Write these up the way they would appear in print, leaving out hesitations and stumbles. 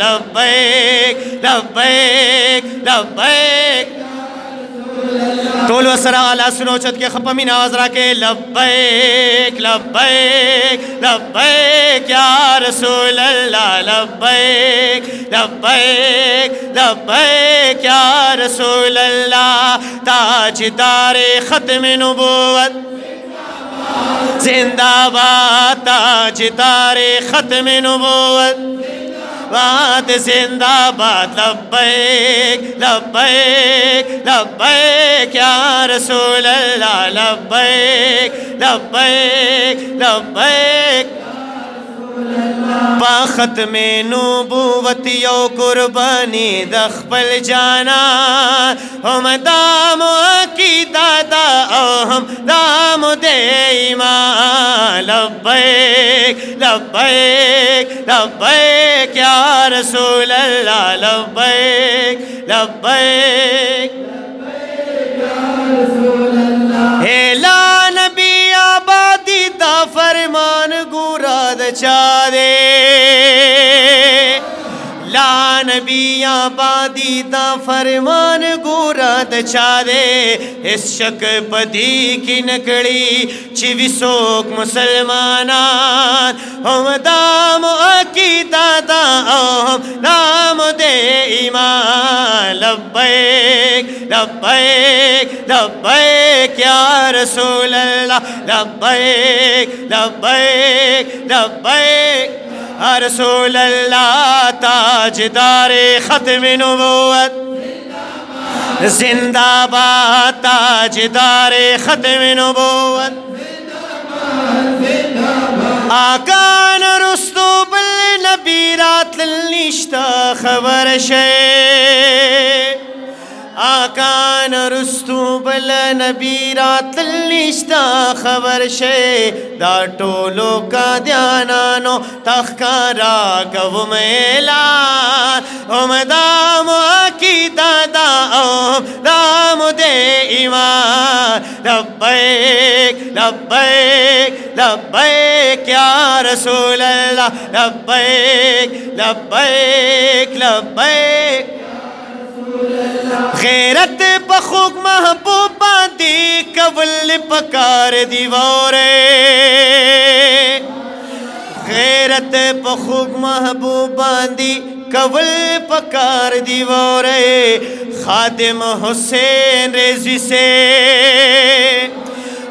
لبیک لبیک لبیک ٹولو سرا علا سنو چت کے خپمین آواز را کے لبیک لبیک لبیک یا رسول اللہ لبیک لبیک لبیک یا رسول اللہ تاجدار ختم نبوت زندہ باد تاجدار ختم نبوت باد زندہ باد لبیک لبیک لبیک یا رسول اللہ لبیک لبیک لبیک با ختم نبوت یو قربانی دخپل جانا ہم دام عقیدہ دا او ہم دام دے ایمان لبیک لبیک لبیک یا رسول اللہ لبیک لبیک اے لا نبی آبادی دا فرمان گوراد چا دے لا نبی آبادی دا فرمان گوراد چا دے اس شک پدی کی نکڑی چوی سوک مسلمانان ہم دام عقیدہ دا ہم دام دے ایمان لبیک لبیک لبیک یا رسول اللہ لبیک لبیک لبیک رسول اللہ تاجدار ختم نبوت زندہ باد تاجدار ختم نبوت آقا نرستو بالنبی رات للنشتا خبر شے آقا نرستو بالنبی رات للنشتا خبر شے دا ٹولو کا دیانانو تخکارا گو میلان ام دام عقیدہ دا ام دام دے ایمان لبیک لبیک لبیک یا رسول اللہ لبیک لبیک لبیک غیرت پخوک محبوب باندی قبل پکار دیوارے غیرت پخوک محبوب باندی قبل پکار دیوارے خادم حسین رضوی سے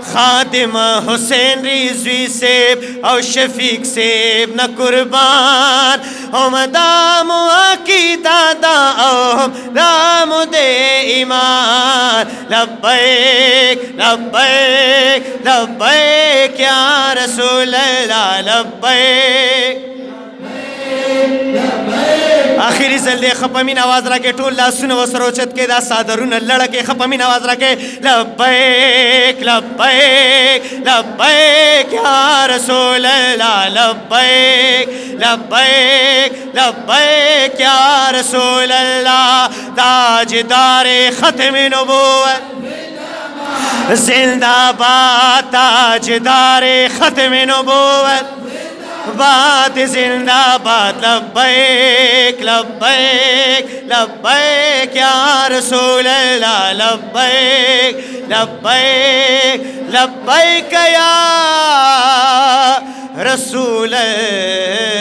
خادم حسین رضوی سیب او شفیق سیب نہ قربان ہم دام عقیدہ دا ہم دام دے ایمان لبیک لبیک لبیک یا رسول اللہ لبیک آخری زلدے خپمین آواز رکھے ٹول لاسون و سروچت کے دا سادرون لڑکے خپمین آواز رکھے لبیک لبیک لبیک یا رسول اللہ لبیک لبیک لبیک یا رسول اللہ تاجدار ختم نبوت زندہ باد تاجدار ختم نبوت باد زندہ باد لبیک لبیک لبیک یا رسول اللہ لبیک لبیک لبیک یا رسول اللہ